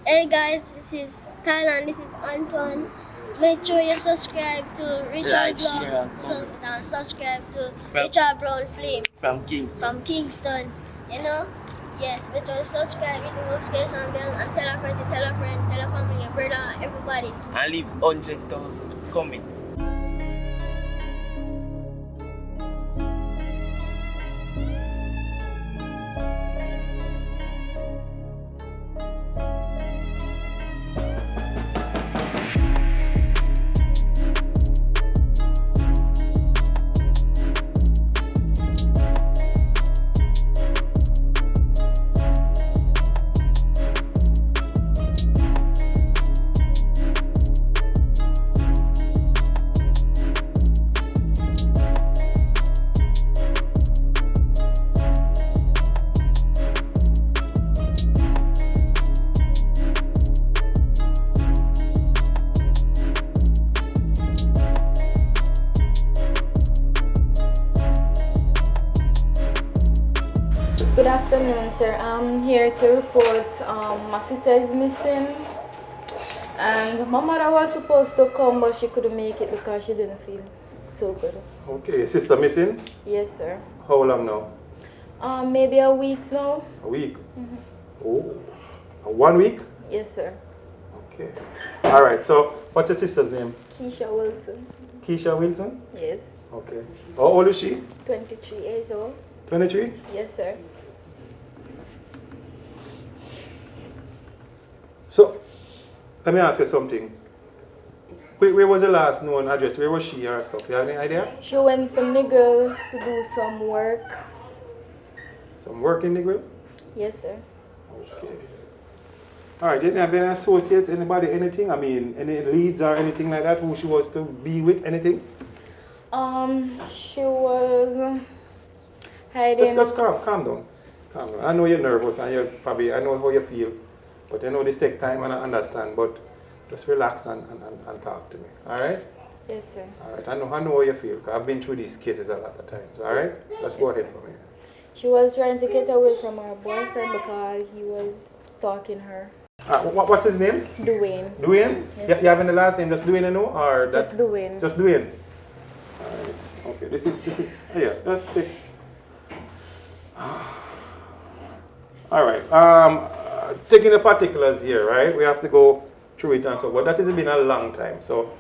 Hey guys, this is Thailand, this is Anton. Make sure you subscribe to Richard Brown. Subscribe to Richard Brown Flames from Kingston. You know? Yes, make sure you subscribe, hit the notification bell, and tell a friend, tell a friend, tell a family, your brother, everybody. And leave 100,000 comment. Good afternoon, sir. I'm here to report my sister is missing, and my mother was supposed to come, but she couldn't make it because she didn't feel so good. Okay, sister missing? Yes, sir. How long now? Maybe a week now. A week? Oh, 1 week? Yes, sir. Okay. All right, so what's your sister's name? Keisha Wilson. Keisha Wilson? Yes. Okay. How old is she? 23 years old. 23? Yes, sir. So, let me ask you something. Where was the last known address? Where was she or stuff? You have any idea? She went for Nigel to do some work. Some work in Negril? Yes, sir. Okay. All right, didn't have any associates, anybody, anything? I mean, any leads or anything like that who she was to be with, anything? She was hiding. Just calm down. Calm down. I know you're nervous and you're probably, I know how you feel. But I know this take time and I understand, but just relax and talk to me, all right? Yes, sir. All right, I know how you feel, because I've been through these cases a lot of times, all right? Let's go ahead for me. She was trying to get away from her boyfriend because he was stalking her. What's his name? Dwayne. Dwayne? Yes. You having the last name, just Dwayne, no? Or that? Just Dwayne. Just Dwayne. All right, okay, this is, yeah, just take. All right, taking the particulars here, right? We have to go through it and so, but that has been a long time, so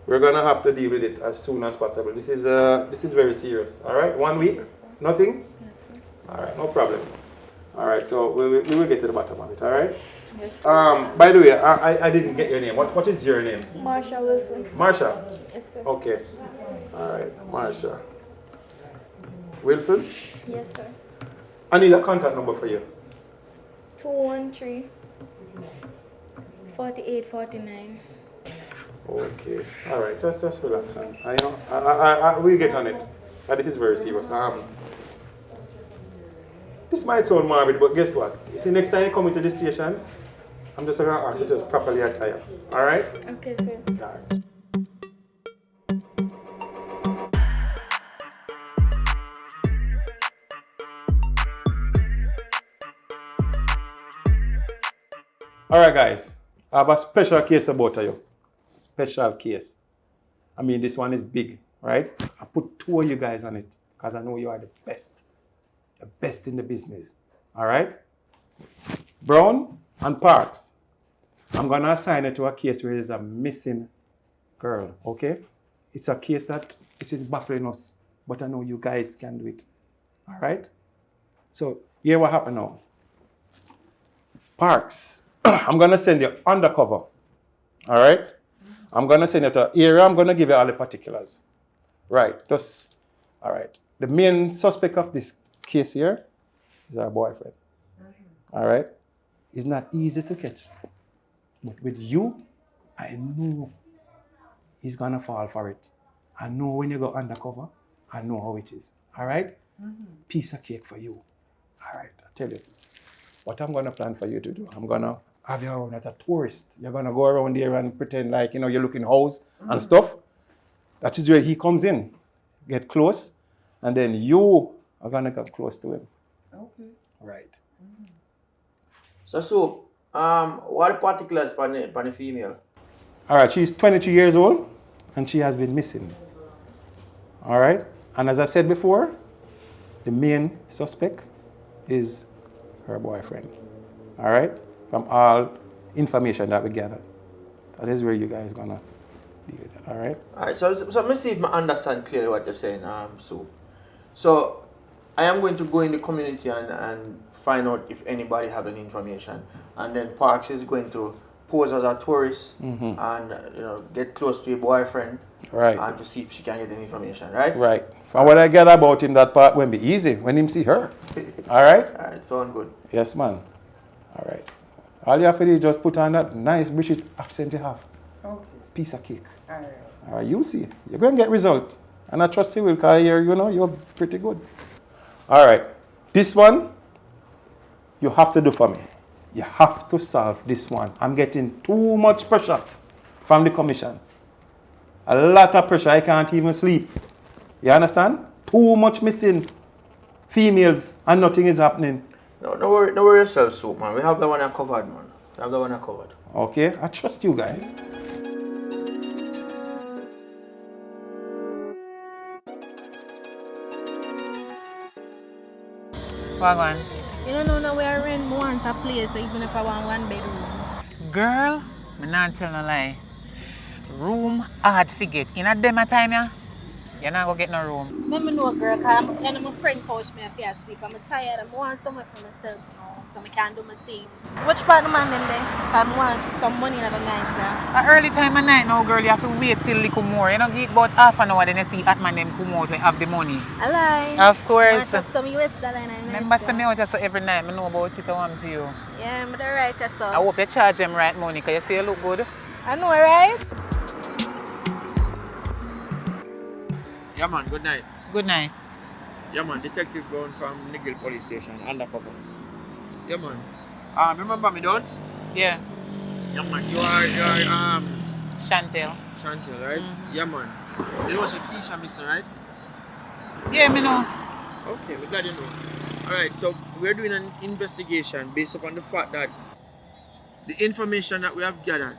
we're gonna have to deal with it as soon as possible. This is very serious. All right, 1 week, Yes, nothing. All right, no problem. All right, so we will get to the bottom of it. All right. Yes. By the way, I didn't get your name. What is your name? Marsha Wilson. Marsha. Yes, sir. Okay. All right, Marsha. Wilson. Yes, sir. I need a contact number for you. 213 4849. Okay. All right. Just relax. And I will get on it. This is very serious. This might sound morbid, but guess what? You see, next time you come into the station, I'm just gonna ask you to just properly attire. All right? Okay, sir. All right. All right, guys. I have a special case about you. Special case. I mean, this one is big, right? I put two of you guys on it because I know you are the best. The best in the business. All right? Brown and Parks. I'm going to assign it to a case where there's a missing girl, okay? It's a case that is baffling us, but I know you guys can do it. All right? So, here what happened now. Parks. I'm going to send you undercover. All right? I'm going to send you to an area. I'm going to give you all the particulars. Right. Just, all right. The main suspect of this case here is our boyfriend. All right? It's not easy to catch. But with you, I know he's going to fall for it. I know when you go undercover, I know how it is. All right? Piece of cake for you. All right. I tell you. What I'm going to plan for you to do, I'm going to have you around as a tourist. You're going to go around there and pretend like, you're looking house and stuff. That is where he comes in. Get close, and then you are going to come close to him. Okay. Right. So, What particulars for the female? All right, she's 23 years old and she has been missing. All right, and as I said before, the main suspect is her boyfriend. All right, from all information that we gathered. That is where you guys gonna deal with that. All right. All right. So let me see if I understand clearly what you're saying. So I am going to go in the community and find out if anybody have any information, and then Parks is going to pose as a tourist and get close to your boyfriend, Right. and to see if she can get any information. Right. Right. From what I get about him, that part won't be easy when him see her. All right. All right. Sound good. Yes, man. All right. All you have to do is just put on that nice British accent you have. Okay. Piece of cake. All right. All right, you'll see. You're going to get result. And I trust you will, because you're pretty good. All right. This one, you have to do for me. You have to solve this one. I'm getting too much pressure from the commission. A lot of pressure. I can't even sleep. You understand? Too much missing females and nothing is happening. No worry yourself, Soup, man. We have the one covered, man. We have the one covered. Okay? I trust you guys. Wagon. You don't know now where I rent once a place, even if I want one bedroom. Girl, me not tell no lie. Room hard to get. In a demo time, yeah? You're not gonna get no room. Let me know, girl, because my friend coached me if I sleep. I'm tired. I want somewhere for myself now, so I can't do my thing. Which part of the man them there? I want some money in the night, sir. At early time of night now, girl, you have to wait till they come more. You know, get about half an hour, then you see at man them come out, they have the money. I lie. Of course. I some US dollar in the night. Remember, send me out here so every night, I know about it, I want to you. Yeah, I'm the right, so. I hope you charge them right money, because you see you look good. I know, right? Yeah, man. Good night. Good night. Yeah, man. Detective Brown from Nigel Police Station, Undercover. Yeah, man. Remember me, don't? Yeah. Yeah, man. You are Chantel. Chantel, right? Yeah, man. You know it's a Keisha missing, right? Yeah, me know. Okay, we glad you know. Alright, so we're doing an investigation based upon the fact that the information that we have gathered,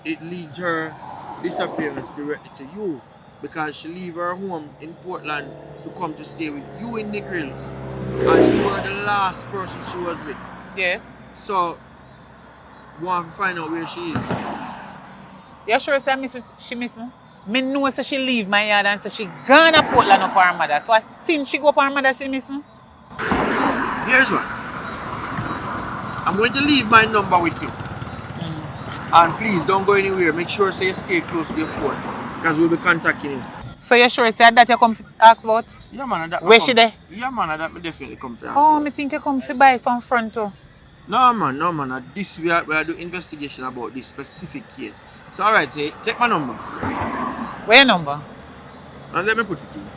it leads her disappearance directly to you, because she leave her home in Portland to come to stay with you in Negril, and you were the last person she was with. Yes. So we want to find out where she is. You sure she missing? Me know say she leave my yard and say she gone to Portland up her mother. So I since she go up her mother, she missing? Here's what. I'm going to leave my number with you. And please don't go anywhere. Make sure you stay close to your phone, because we'll be contacting you. So you sure say that you come to ask about? Yeah, man. Where she there? Yeah, man. That me definitely come to ask. Oh, me think you come to buy some front too. No, man. This we are doing investigation about this specific case. So, alright, so take my number. Where your number? And let me put it in.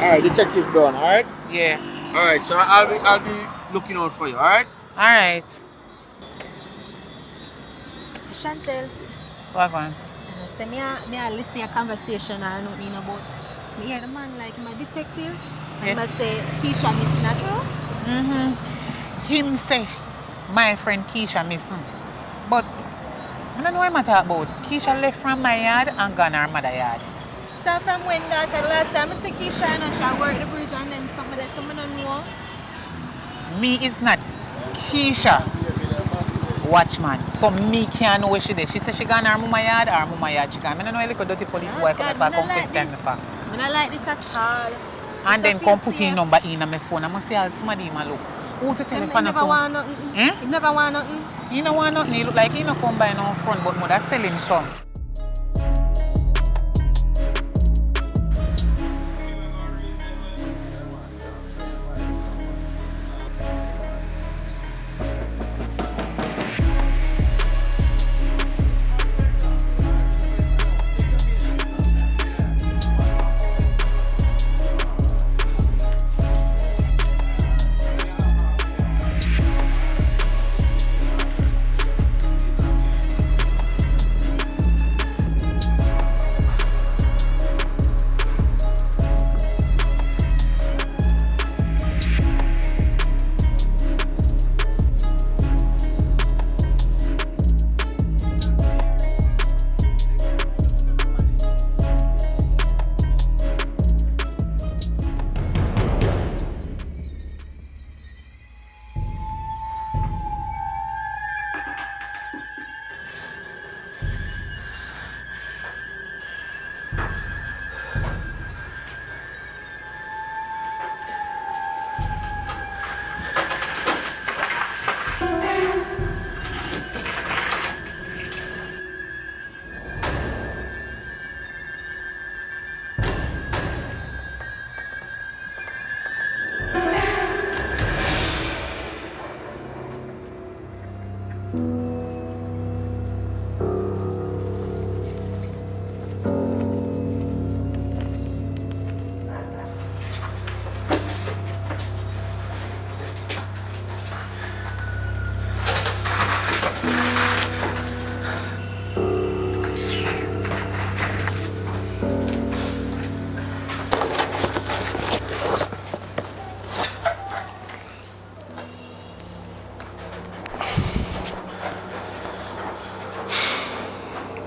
Alright, Detective Brown, alright? Yeah. Alright, so I'll be looking out for you, alright? Alright. Chantel. What on? Say me a listen to your conversation and I don't mean about me hear the man like him a detective. And Yes. must say Keisha missing natural. Him say my friend Keisha missing. But I don't know what I'm talking about. Keisha left from my yard and gone her mother yard. So from when that last time I see Keisha and she worked the bridge and then someone don't know. Me is not Keisha watchman. So me can't know where she is. She said she gone her mama yard or mama yard she gone. I don't know a little dirty police boy come if I come question me for. I don't like this at all. And then come put your number in on my phone. I must say I'll somebody in look. Who to tell me for He never want nothing. He never want nothing. You don't want nothing. He look like he don't come by no front, but mother sell him some.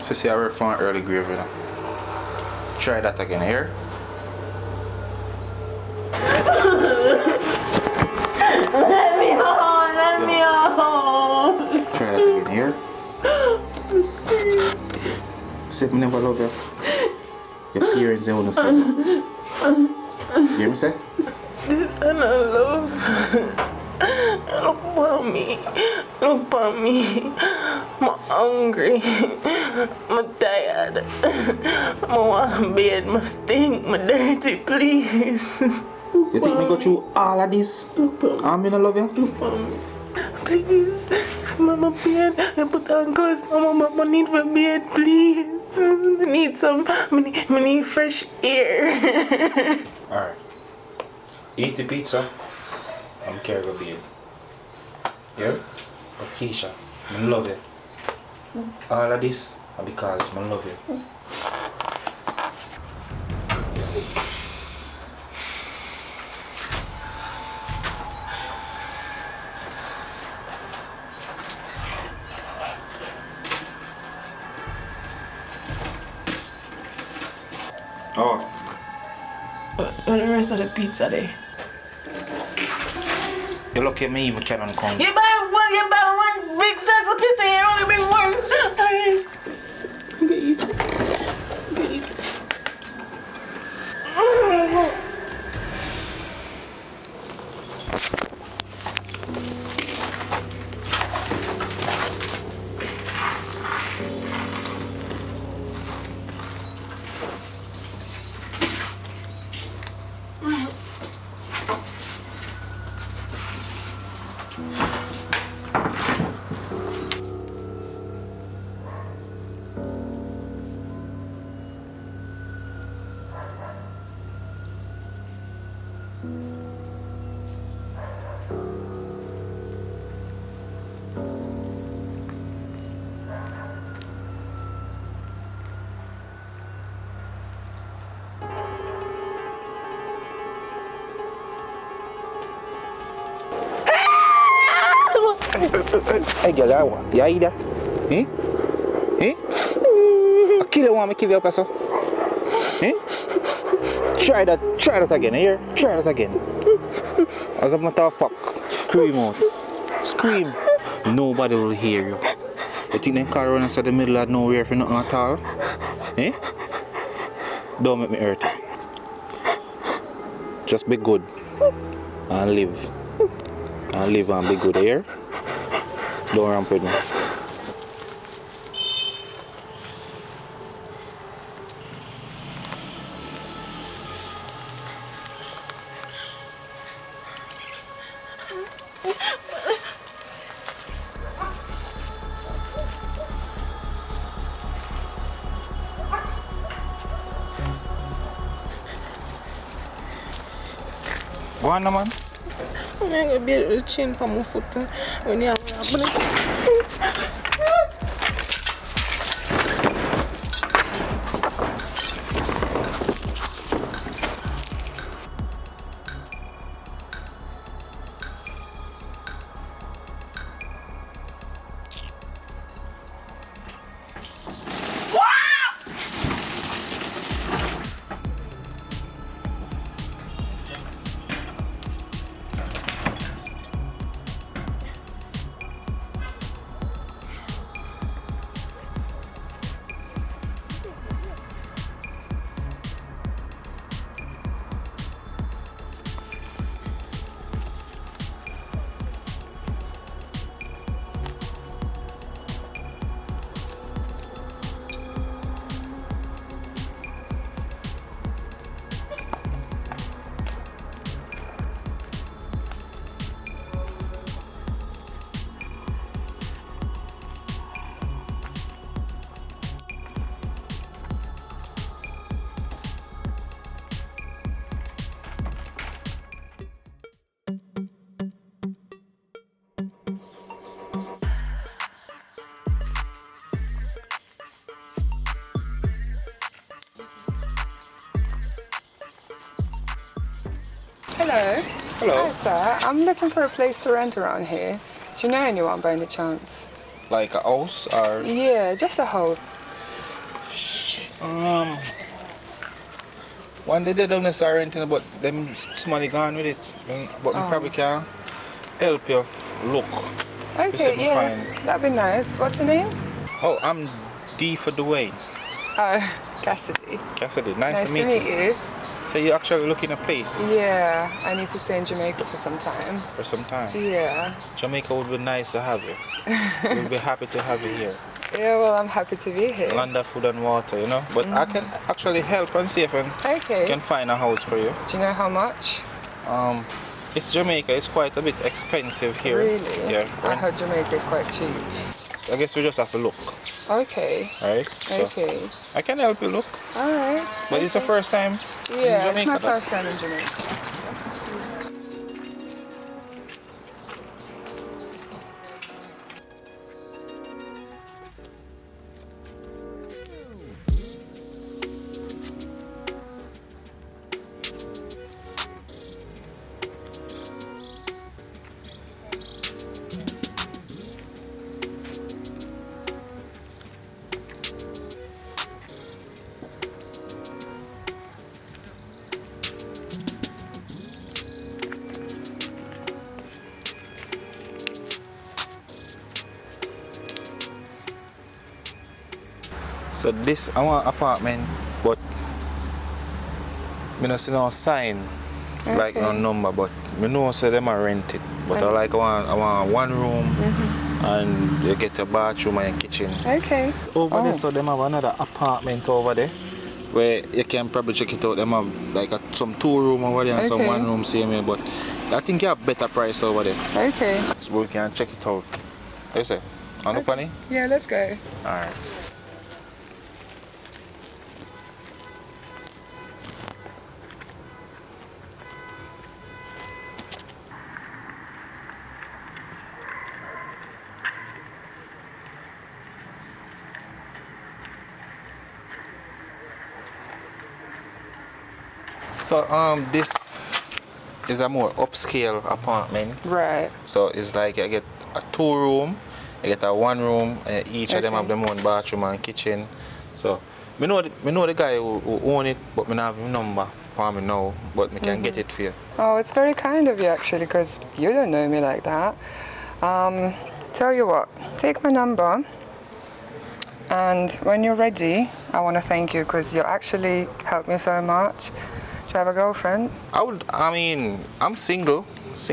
So see, I work for an early grave, you know. Try that again here. Let me home, let me home. Try that again here. Say me never love you. Your parents they wouldn't say. You hear me say? This is not love. Look for me. Look for me. I'm hungry. I'm tired. I want bed. I stink. I'm dirty, please. You think me go through all of this? I'm gonna love you? Look for me. Please. Mama bed. I put on clothes. Mama need for bed, please. I need some. I need fresh air. Alright. Eat the pizza. I'm carry the bed. Yeah? But Keisha, I love you. All of this are because I love you. Oh. What the rest of the pizza there? You lucky me even cannot come. You buy one big size of pizza and you only bring one. Alright. Hey girl, I want. You eat that? Eh? Eh? I kill you, want me kill you, Pastor? Eh? Try that again, here. Try that again. As a matter of fact, scream out. Scream. Nobody will hear you. You think them car run inside the middle of nowhere for nothing at all? Eh? Don't make me hurt you. Just be good. And live. And live and be good here. Don't ramp with me. Go on, man. I'm going to be able to change for my foot when you have Hello. Hello. Hi, sir. I'm looking for a place to rent around here. Do you know anyone by any chance? Like a house or? Yeah, just a house. One day they don't start renting, but them somebody gone with it. But we probably can help you look. Okay, yeah, that'd be nice. What's your name? Oh, I'm D for Dwayne. Cassidy. Cassidy, nice to meet you. So you're actually looking a place? Yeah, I need to stay in Jamaica for some time. For some time? Yeah. Jamaica would be nice to have you. We'll be happy to have you here. Yeah, well, I'm happy to be here. Land of food and water, you know. But I can actually help and see if I can find a house for you. Do you know how much? It's Jamaica. It's quite a bit expensive here. Really? Yeah. I heard Jamaica is quite cheap. I guess we just have to look. Okay. Alright? So Okay. I can help you look. Alright. But it's the first time in Yeah, Jamaica. it's my first time in Jamaica. So this I want apartment, but I don't see no sign, like no number, but I know say them are rented. But I want one room and you get a bathroom and a kitchen. Okay. Over there, so them have another apartment over there where you can probably check it out. Them have like some 2 room over there and some 1 room same way, but I think you have better price over there. Okay. So we can check it out. What you say? On the funny? Yeah, let's go. Alright. So this is a more upscale apartment. Right. So it's like I get a 2 room, I get a 1 room, and each of them have their own bathroom and kitchen. So me know the guy who own it, but me don't have his number for me now, but me can get it for you. Oh, it's very kind of you actually, because you don't know me like that. Tell you what, take my number, and when you're ready, I want to thank you because you actually helped me so much. Do you have a girlfriend? I'm single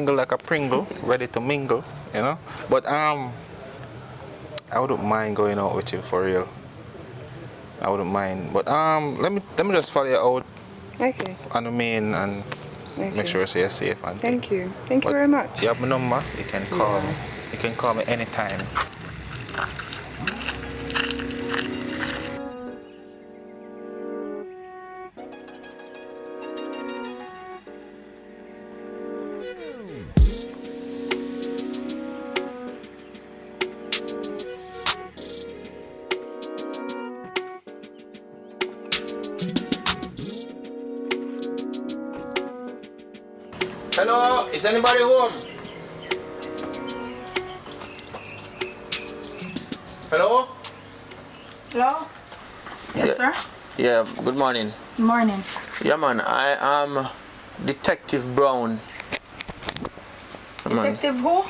like a Pringle, ready to mingle, you know. But I wouldn't mind going out with you for real. I wouldn't mind. But let me just follow you out. Okay. On the main and make sure you're safe and Thank you. Thank you very much. You have my number. You can call me. You can call me anytime. Hello, is anybody home? Hello? Hello? Yes, sir? Yeah, good morning. Good morning. Yeah, man, I am Detective Brown. Detective who?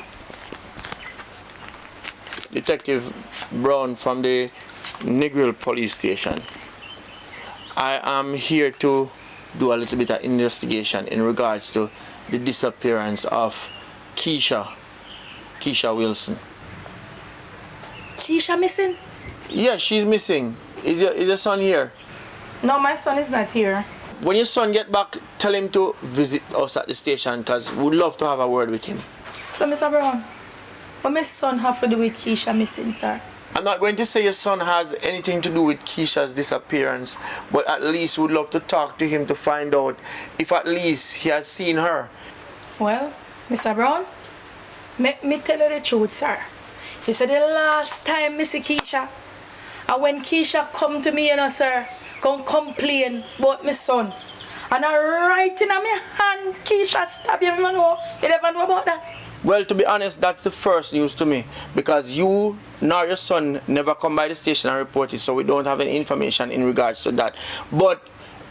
Detective Brown from the Negril police station. I am here to do a little bit of investigation in regards to the disappearance of Keisha Wilson. Keisha missing? Yeah, she's missing. Is your son here? No, my son is not here. When your son get back, tell him to visit us at the station because we'd love to have a word with him. So, Mr. Brown, what my son have to do with Keisha missing, sir? I'm not going to say your son has anything to do with Keisha's disappearance, but at least we'd love to talk to him to find out if at least he has seen her. Well, Mr. Brown, me tell you the truth, sir. You said the last time I see Keisha, and when Keisha come to me, you know, sir, come complain about my son. And I right in my hand, Keisha stab you, you know. You never know about that? Well, to be honest, that's the first news to me because you nor your son never come by the station and report it, so we don't have any information in regards to that. But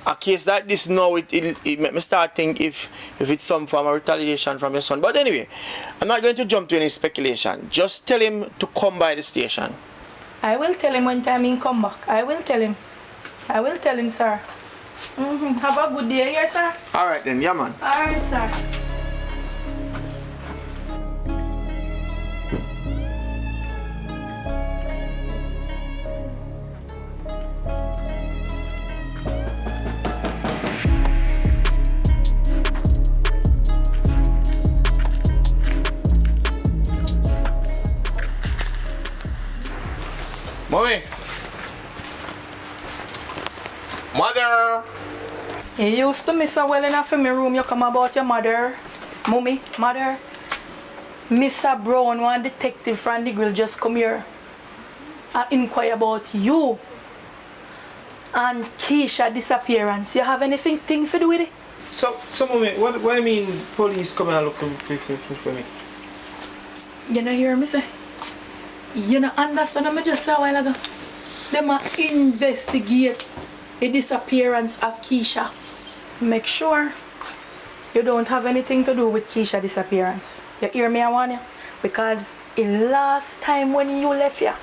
a case like this now, it make me start think if it's some form of retaliation from your son. But anyway, I'm not going to jump to any speculation. Just tell him to come by the station. I will tell him when time he come back. I will tell him. I will tell him, sir. Have a good day here, sir. All right then, yeah, man. All right, sir. Mommy. Mother. You used to miss a well enough in my room. You come about your mother. Mommy, mother. Mr. Brown, one detective from the grill, just come here and inquire about you and Keisha disappearance. You have anything to do with it? So mommy, what do you mean police come and look for me? You know hear me say? You know understand what I just said a while ago? They might investigate the disappearance of Keisha. Make sure you don't have anything to do with Keisha disappearance. You hear me, I want you? Because the last time when you left here,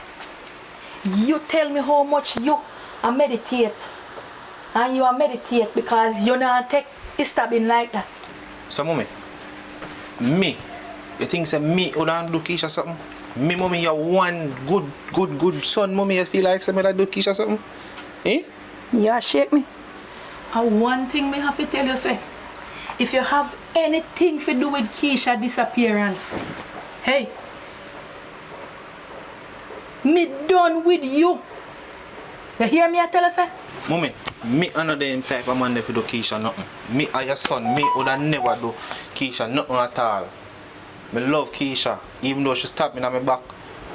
you tell me how much you meditate. And you meditate because you not take a stabbing like that. So mommy, me, you think say me would do Keisha something? Me mommy, you're one good son, mommy, you feel like somebody that do Keisha something? Eh? You shake me. And one thing me have to tell you, say, if you have anything to do with Keisha disappearance, hey, me done with you. You hear me I tell you, say? Mommy, me another them type of man that do Keisha nothing. Me and your son, me would never do Keisha nothing at all. Me love Keisha, even though she stabbed me in my back.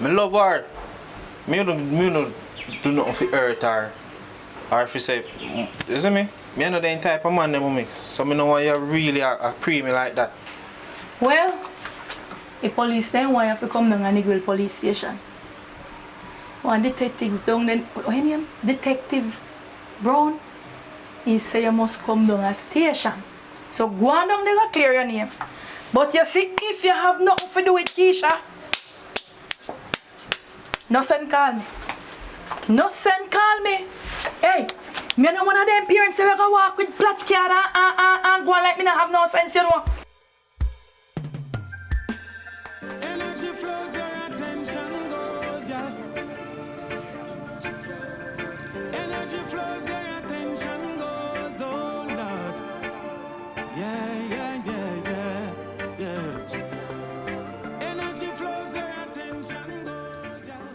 Me love her. Me don't do nothing for hurt her. Or if you say, you see me? Me another type of man, mommy. So me know why you really pre me like that. Well, the police then want you to come down and the Grill police station. One detective down then, what your name? Detective Brown. He say you must come down a station. So go on down there and clear your name. But you see, if you have nothing to do with Keisha, no send call me. No send call me. Hey, me no one of them parents ever go walk with black card and go on like me not have no sense, you know. Energy flows, your attention goes, yeah. Energy flows, your attention goes, oh Lord. Yeah. Energy flows, your attention goes, yeah.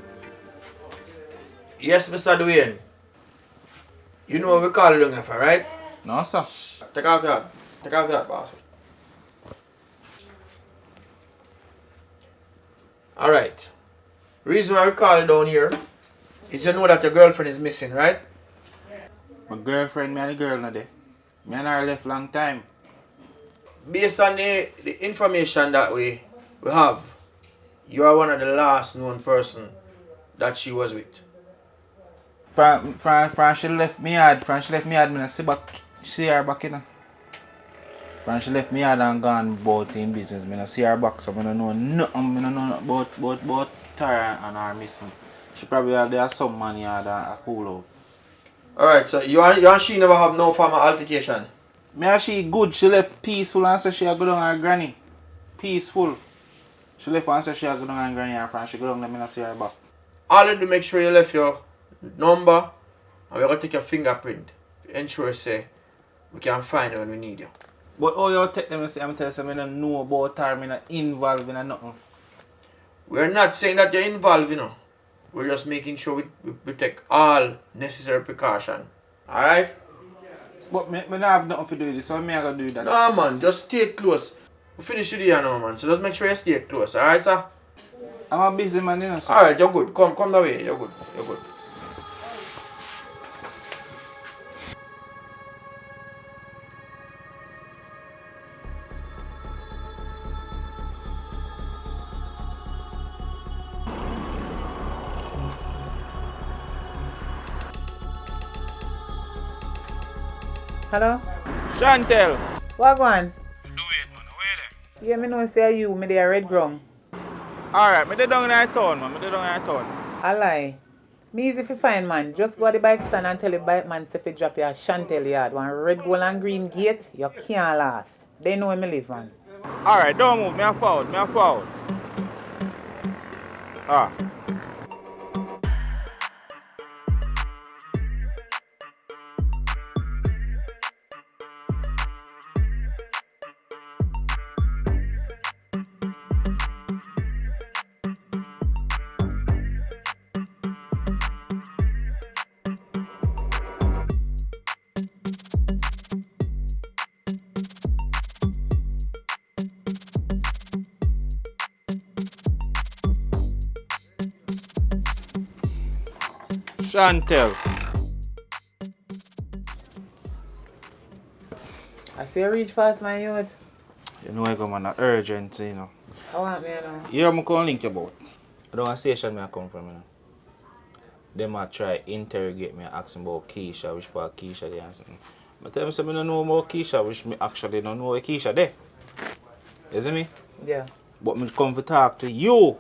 Yes, Mr. Dwayne. You know what we call it down here, right? No, sir. Take off your hat. Take off your hat, boss. Alright. Reason why we call it down here is you know that your girlfriend is missing, right? My girlfriend, me and the girl not there. Me and her left long time. Based on the information that we have, you are one of the last known person that she was with. From she left me yard, me not see her back in. From she left me yard and gone about in business, me not see her back, so I don't know nothing, about her and her missing. She probably have there some money yard and cool out. Alright, so you and she never have no form of altercation? Me and she good, she left peaceful and said she a go down her granny. Peaceful. She left and said she a go down her granny and from she go down there, me not see her back. All you do make sure you left your number and we're going to take your fingerprint to ensure say we can find you when we need you. But all you take them and say, I'm telling you, I don't know about her, I'm not involved in nothing. We're not saying that you're involved, you know. We're just making sure we take all necessary precaution. Alright? But me don't have nothing to do with this, so me I gotta do that. No man, just stay close. We finish the day now man, so just make sure you stay close, alright sir? I'm a busy man, you know, sir. Alright, you're good. Come that way, you're good. Hello? Chantel. What going? Do it, man. Where there? Yeah, me know say you, me there red ground. Alright, me dey down in the town, man. Me dey down in the town. I lie. Me easy fi find, man. Just go to the bike stand and tell the bike man say fi drop your Chantel yard. One red, gold and green gate, you can't last. They know where me live, man. Alright, don't move. Me a forward. Me a forward. Ah. Chantel. I say reach fast, my youth. You know I come on a urgent, you know. I want me, you know. Here I'm going to link you about. I don't want to station I come from, you know. They might try interrogate me and ask me about Keisha, which part Keisha they and something. But tell me say I don't know about Keisha, which me actually don't know where Keisha there. You see me? Yeah. But me come to talk to you.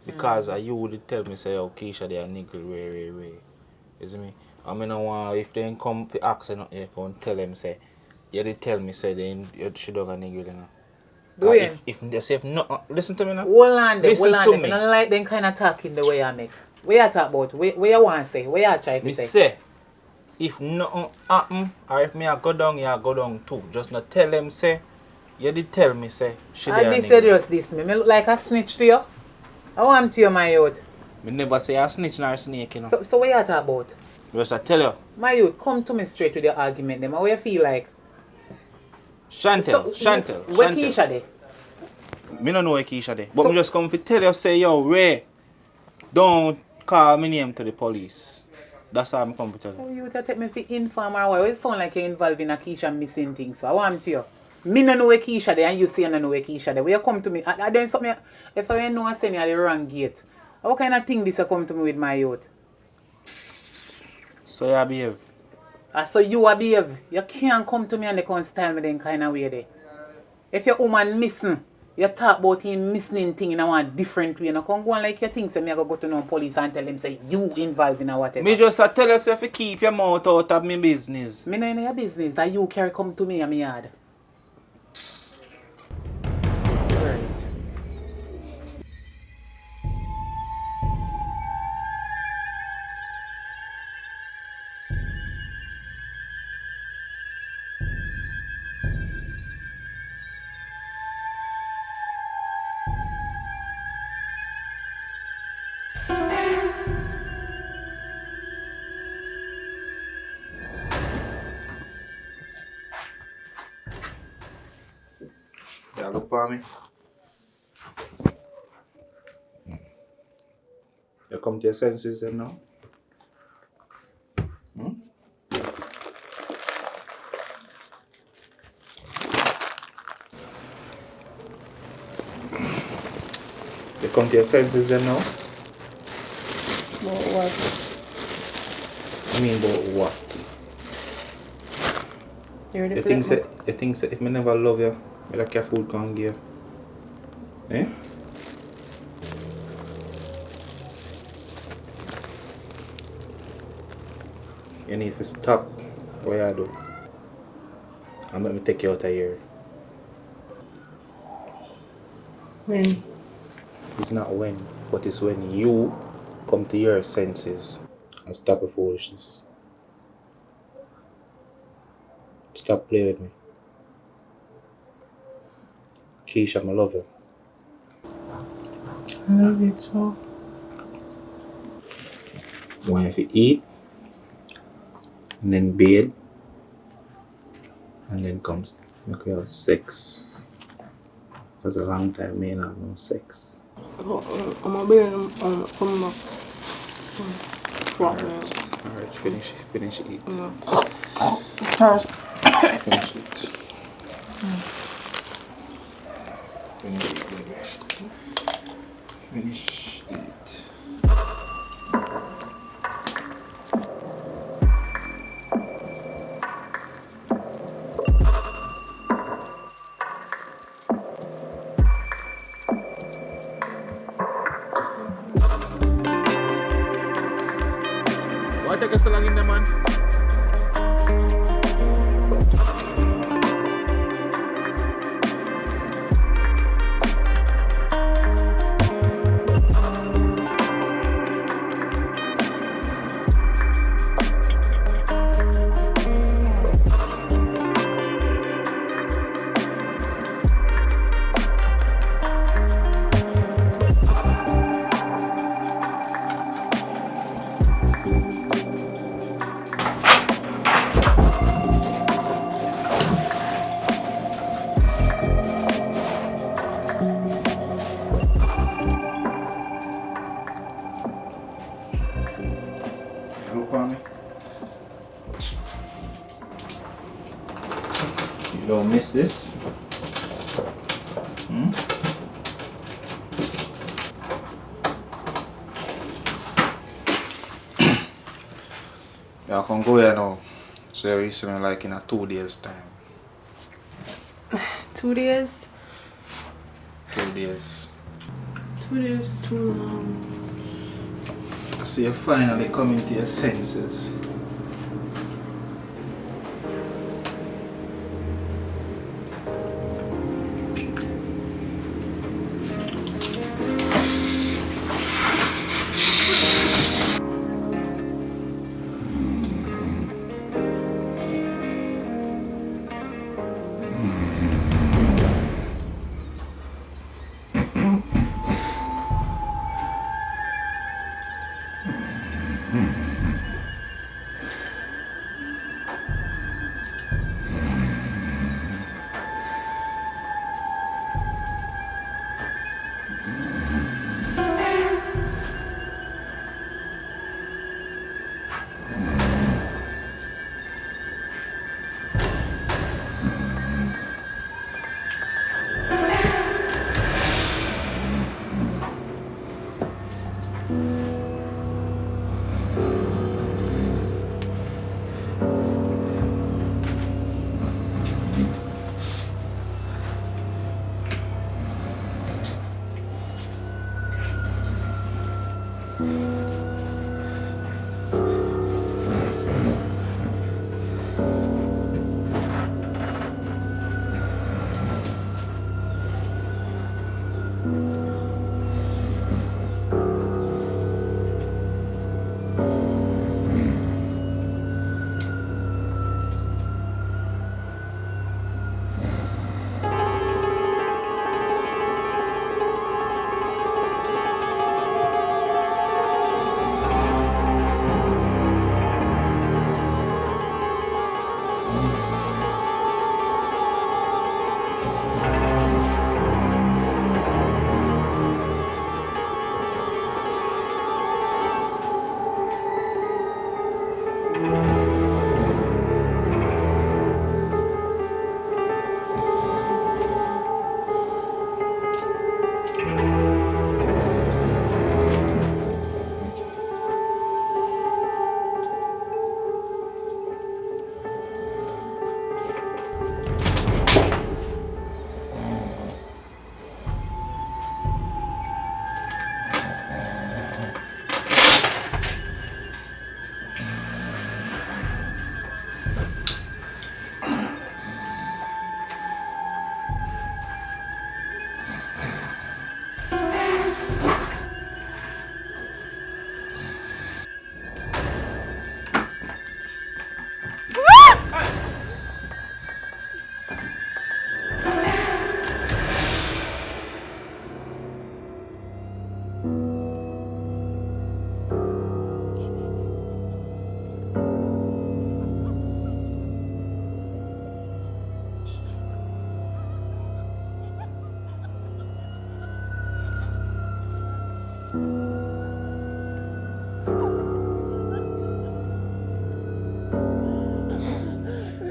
Because you would tell me say, oh, Keisha they are niggle way. You see me? I mean, no want if they come to ask you, you can tell them say, you did tell me say then she don't a niggle, you know. Dwayne. If they say if no, listen to me now. Hold on them, Listen hold on to them. me. I don't like them kind of talking the way I make. Where you talk about? Where you want to say? Where you try to Me say? say, if nothing happen, or if me I go down, you go down too. Just not tell them say, you did tell me say, she I there be nigga. serious this me. Me look like a snitch to you. I want to you, my youth. Me never say a snitch nor a snake, you know. So what you talk about? Just I tell you. My youth, come to me straight with your argument. Them. How you feel like? Chantel. Where Keisha there? Me don't know where Keisha there. But me just come to tell you, say, yo, Ray, don't call my name to the police. That's all I'm come to tell you. Oh, you take me for inform or what? It sound like you're involved in a Keisha missing thing. So I want to you. Me no know where Keisha there and you say you no know where Keisha there. When you come to me, and then something, if I know I send you at the wrong gate, what kind of thing this you come to me with my youth? So you behave. So you a behave. You can't come to me and they can't style me then kind of way there. If your woman missing, you talk about him missing thing in a one different way. You can't go on like you think say me I go to no police and tell them say you involved in a whatever. Me just tell yourself to keep your mouth out of my business. Me no in your business that you carry come to me and me yard. Right. Yeah, look for me. You come to your senses then now? You come to your senses then now? About what? I mean about what? You're the You think say if me never love you, me like your food can't give. Eh? You need to stop what you do. And let me take you out of here. When? It's not when, but it's when you come to your senses and stop the foolishness. Stop playing with me. Keisha, I love you. I love you too. Want to eat, and then bed, and then comes make we have sex. Because a long time me not have no sex. I'm gonna be come back. Alright, finish eat. First. Finish it. Finish it, baby. Finish it. What take us so long in there, man? Look on me. You don't miss this. Yeah, I can go here now. So you see me like in a 2 days time. 2 days? 2 days. 2 days too long. I see you finally coming to your senses.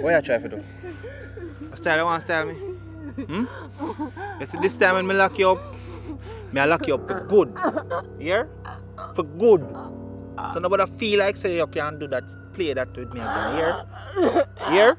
What you try to do? What style you want to style me? You see this time when I lock you up, I lock you up for good. Here? For good. So nobody feel like say you can't do that, play that with me again. Here? Here?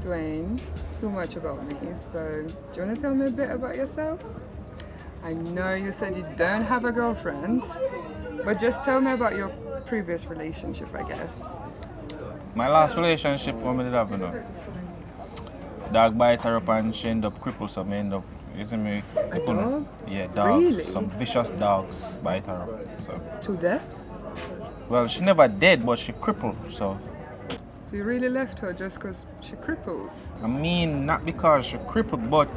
Dwayne, too much about me. So, do you want to tell me a bit about yourself? I know you said you don't have a girlfriend, but just tell me about your previous relationship, I guess. My last relationship, what I did have, you know, dog bite her up and she ended up crippled, so I end up, you see me? A dog? Yeah, dogs. Really? Some vicious dogs bite her up. So. To death? Well, she never dead, but she crippled, so. So you really left her just because she crippled? I mean, not because she crippled, but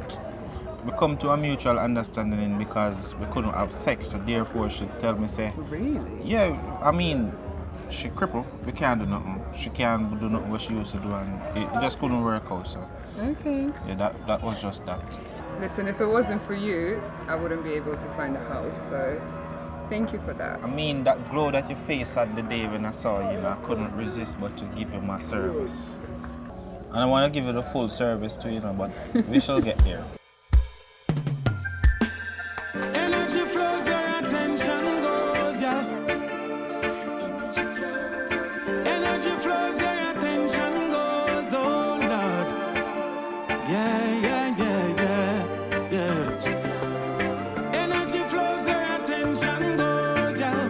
we come to a mutual understanding because we couldn't have sex, so therefore she tell me, say, really? Yeah, I mean, she crippled, we can't do nothing. She can't do nothing what she used to do, and it just couldn't work out, so. Okay. Yeah, that was just that. Listen, if it wasn't for you, I wouldn't be able to find a house, so thank you for that. I mean, that glow that your face had the day when I saw you, I couldn't resist but to give you my service. And I want to give you the full service too, but we shall get there. Energy flows where attention goes, yeah. Energy flows where attention goes, oh Lord. Yeah, yeah, yeah, yeah, yeah. Energy flows where attention goes, yeah.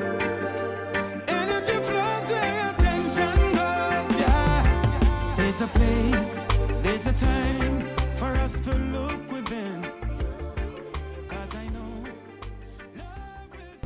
Energy flows where attention goes, yeah. There's a place, there's a time for us to look within. 'Cause I know love is.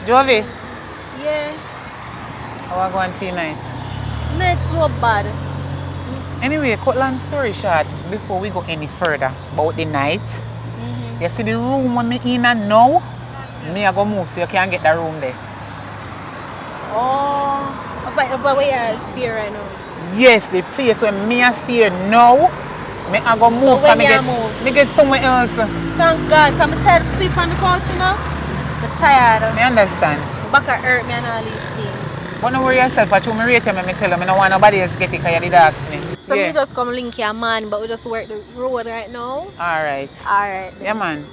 Jovi, Yeah, how are you going for your night? not so bad. Anyway, cut long story short, before we go any further about the night, you see the room when me in and now, me I go move so you can get the room there. Oh, but where you stay right now? Yes, the place where me I stay now, me I go move. when me you get, move? me get somewhere else. Thank God, come I tired to sleep on the couch, you know? I'm tired. Me understand. My back hurt me and all these things. But don't worry yourself, I me rate you, me tell you, I don't want nobody else get it because you did ask me. So yeah. we just come link your man, but we just work the road right now. Alright. Alright. Yeah, man.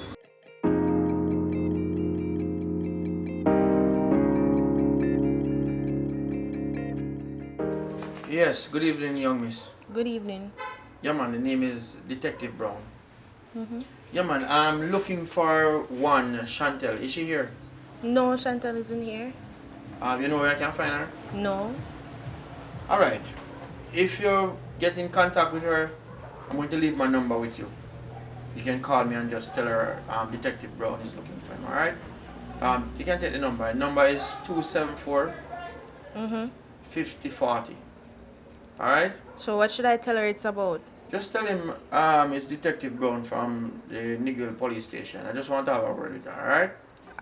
Yes, good evening, young miss. Good evening. Yeah, man, the name is Detective Brown. Yeah, man, I'm looking for one Chantel. Is she here? No, Chantal isn't here. You know where I can find her? No. Alright. If you get in contact with her, I'm going to leave my number with you. You can call me and just tell her Detective Brown is looking for him, alright? You can take the number. The number is 274 5040. Alright? So what should I tell her it's about? Just tell him it's Detective Brown from the Nigel police station. I just want to have a word with her, alright?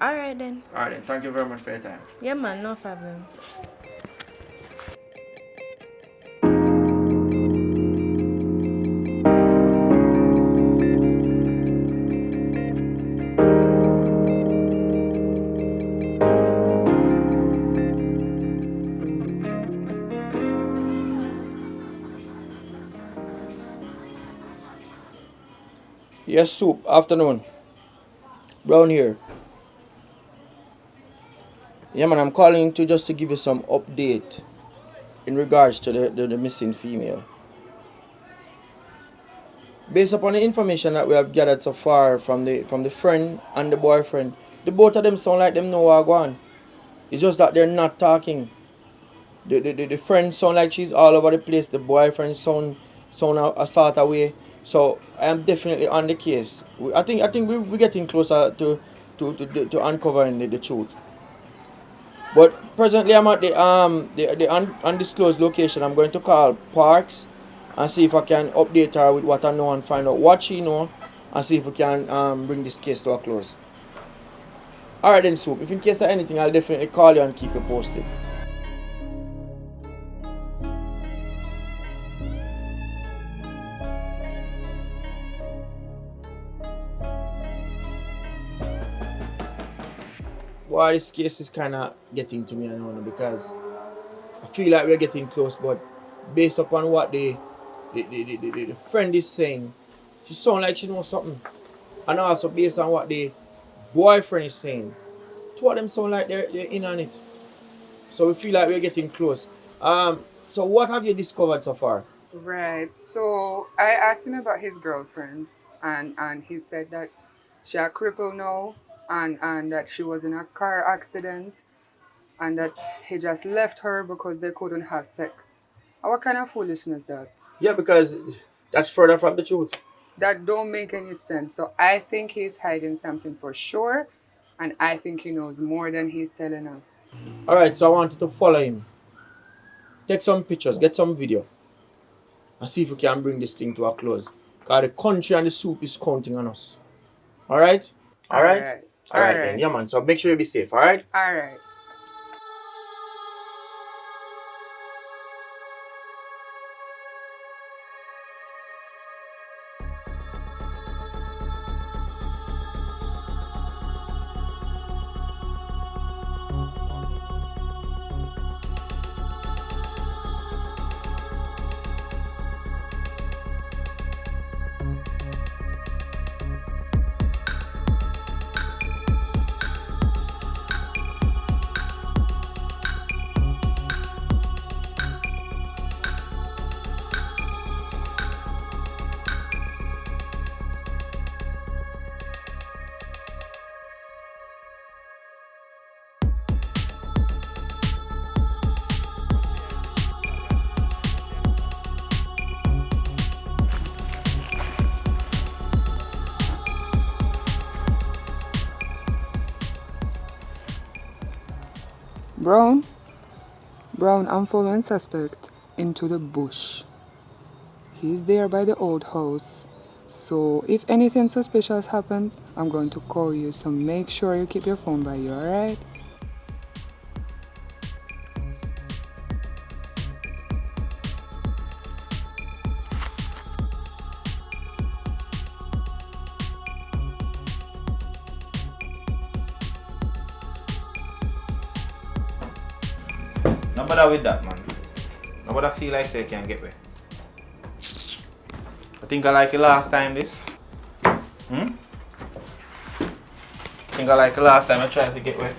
Alright then. Alright then, thank you very much for your time. Yeah man, no problem. Yes, Soup. Afternoon. Brown here. Yeah, man, I'm calling to just to give you some update in regards to the missing female. Based upon the information that we have gathered so far from the friend and the boyfriend, the both of them sound like them know what going on. It's just that they're not talking. The friend sound like she's all over the place. The boyfriend sound a sort of way. So I am definitely on the case. I think we're getting closer to uncovering the truth. But presently I'm at the undisclosed location. I'm going to call Parks and see if I can update her with what I know and find out what she know and see if we can bring this case to a close. Alright then, Soup. If in case of anything, I'll definitely call you and keep you posted. Well, this case is kind of getting to me now because I feel like we're getting close, but based upon what the friend is saying, she sounds like she knows something. And also based on what the boyfriend is saying, two of them sound like they're in on it. So we feel like we're getting close. So what have you discovered so far? Right. So I asked him about his girlfriend, and he said that she a crippled now, and that she was in a car accident, and that he just left her because they couldn't have sex. What kind of foolishness that? Yeah, because that's further from the truth. That don't make any sense. So I think he's hiding something for sure, and I think he knows more than he's telling us. Alright, so I wanted to follow him. Take some pictures, get some video, and see if we can bring this thing to a close. Because the country and the Soup is counting on us. Alright? Alright then, yeah man. So make sure you be safe, alright? Alright. Brown, I'm following suspect into the bush. He's there by the old house. So if anything suspicious happens, I'm going to call you. So make sure you keep your phone by you, alright? No bother with that, man. No bother feel like say can't get away. I think I like it last time this. I think I like it last time I tried to get away.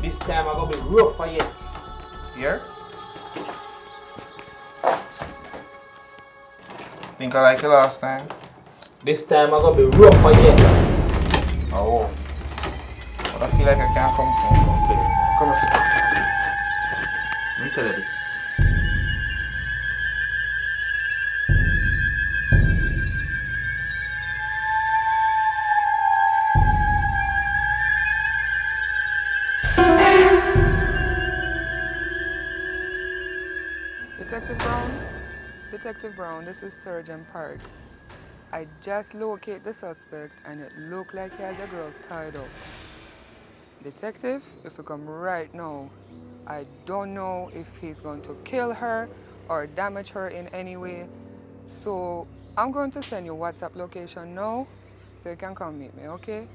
This time I'm gonna be rougher yet. Here? Think I like it last time. This time I'm gonna be rougher yet. Oh. But I feel like I can't come play. Come on. Let me tell you this. Detective Brown, this is Surgeon Parks. I just located the suspect and it looked like he has a girl tied up. Detective, if you come right now, I don't know if he's going to kill her or damage her in any way. So I'm going to send you WhatsApp location now so you can come meet me, okay?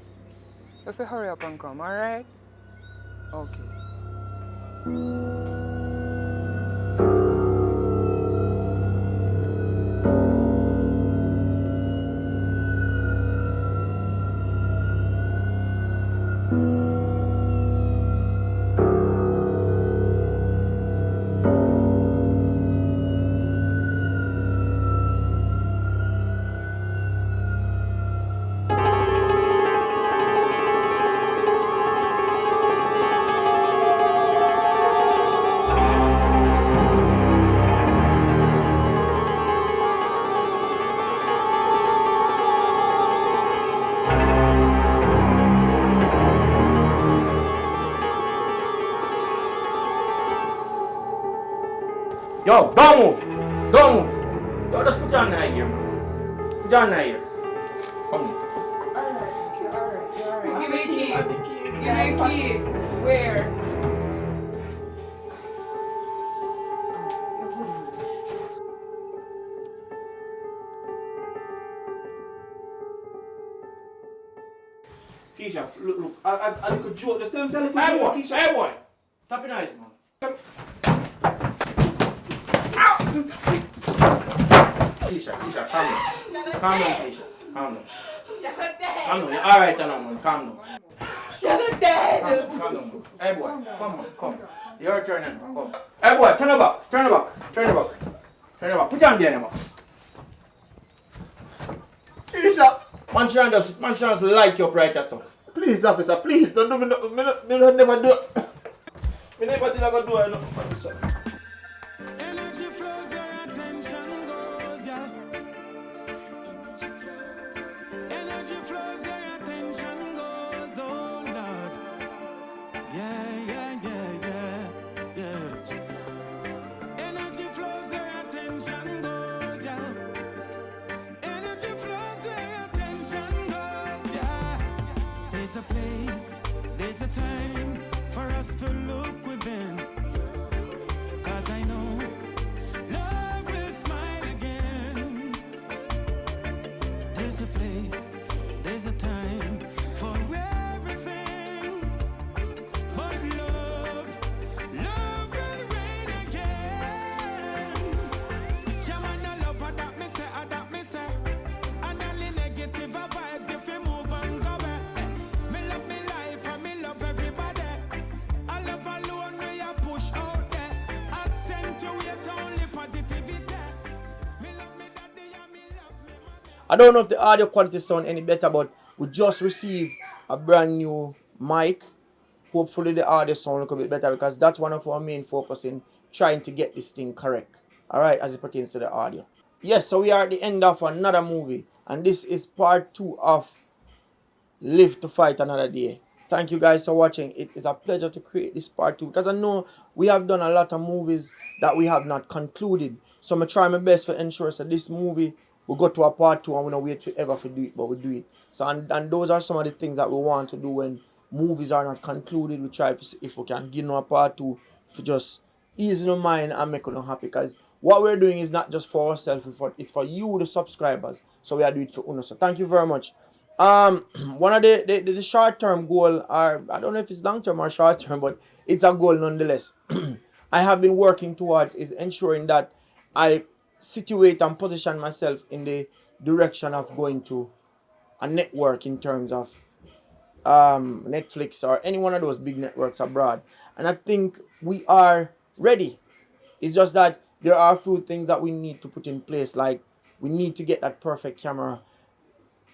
If you hurry up and come, alright? Okay. Yo, don't move. Don't move. Yo, just put your hand here, man. Put your hand here. Come on. Give me a key. Give me a key. Where? Keisha, look. I could joke. Just tell him, say, hey boy, Keisha. Hey boy. Tap your eyes, man. Keisha, calm down. Calm down, Keisha. Calm down. Calm down. You're alright now, man. Calm down. You're dead. Calm down, man. Hey boy, come. Your turn now. Come. Hey boy, turn it back. Turn it back. Put your hand behind your back. Keisha. Man, she just light you up right there, so. Please, officer, please. Don't do me. Never do it. Me never did I go do it. Energy flows where attention goes, yeah. Energy flows where attention goes, oh Lord. Yeah. Energy flows where attention goes, yeah. Energy flows where attention goes, yeah. There's a place, there's a time for us to look within. Cause I know love will smile again. There's a place, there's a time for everything. But love will reign again. Jamana love that me say. And all the negative vibes if you move and go back. Me love me life and me love everybody. I love alone where you push out there. Accentuate only positivity. Me love me daddy and me love me mommy. I don't know if the audio quality sound any better, but we just received a brand new mic. Hopefully the audio sound a little bit better because that's one of our main focus in trying to get this thing correct. Alright, as it pertains to the audio. Yes, so we are at the end of another movie. And this is part 2 of Live to Fight Another Day. Thank you guys for watching. It is a pleasure to create this part 2 because I know we have done a lot of movies that we have not concluded. So I'm going to try my best to ensure that this movie will go to a part 2 and we don't wait forever to do it, but we do it. So and those are some of the things that we want to do when movies are not concluded. We try if we can give them a part 2 for just ease your mind and make them happy because what we're doing is not just for ourselves, it's for you, the subscribers. So we are doing it for Uno. So thank you very much. One of the short-term goal, or I don't know if it's long-term or short-term, but it's a goal nonetheless. I have been working towards is ensuring that I situate and position myself in the direction of going to a network in terms of Netflix or any one of those big networks abroad. And I think we are ready. It's just that there are a few things that we need to put in place, like we need to get that perfect camera.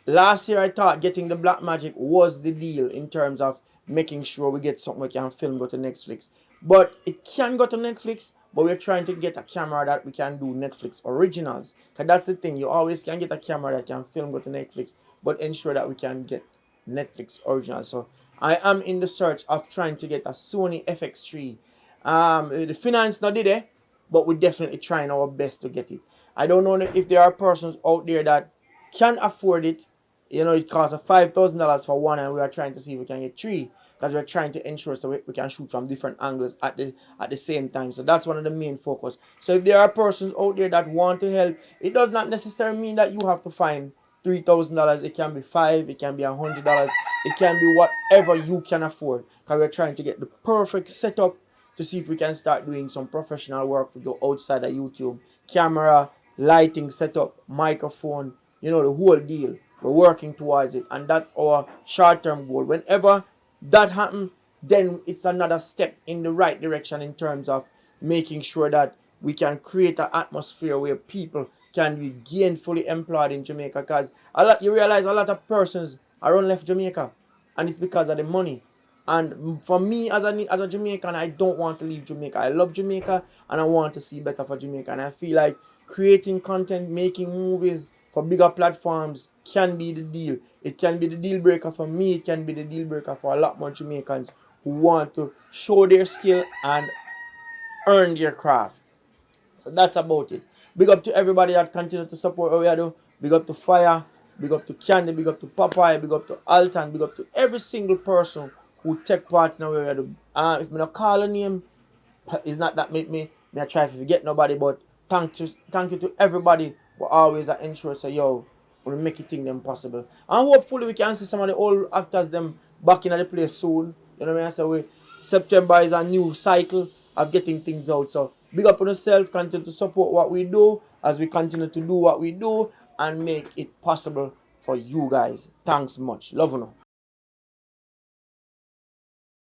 Last year I thought getting the Blackmagic was the deal in terms of making sure we get something we can film go to Netflix. But it can go to Netflix, but we're trying to get a camera that we can do Netflix originals. Because that's the thing, you always can get a camera that can film go to Netflix, but ensure that we can get Netflix originals. So I am in the search of trying to get a Sony FX3. The finance not did it, but we're definitely trying our best to get it. I don't know if there are persons out there that can afford it. You know, it costs $5,000 for one, and we are trying to see if we can get 3. because we're trying to ensure so we can shoot from different angles at the same time. So that's one of the main focus. So if there are persons out there that want to help, it does not necessarily mean that you have to find $3,000. It can be $5, it can be $100, it can be whatever you can afford. Because we're trying to get the perfect setup to see if we can start doing some professional work for you outside of YouTube. Camera, lighting setup, microphone, you know, the whole deal. We're working towards it, and that's our short-term goal. Whenever that happens, then it's another step in the right direction in terms of making sure that we can create an atmosphere where people can be gainfully employed in Jamaica. Because you realize a lot of persons are left Jamaica, and it's because of the money. And for me as a Jamaican, I don't want to leave Jamaica. I love Jamaica and I want to see better for Jamaica. And I feel like creating content, making movies for bigger platforms can be the deal. It can be the deal breaker for me. It can be the deal breaker for a lot more Jamaicans who want to show their skill and earn their craft. So that's about it. Big up to everybody that continue to support what we are doing. Big up to Fire. Big up to Candy. Big up to Popeye. Big up to Alton. Big up to every single person who take part in what we are doing. If I not call a name, it's not that make me I try to forget nobody, but thank you to everybody who always ensure so yo, we'll make it thing them possible. And hopefully we can see some of the old actors them back in the place soon. You know what I mean? So September is a new cycle of getting things out. So big up on yourself, continue to support what we do as we continue to do what we do and make it possible for you guys. Thanks much. Love you.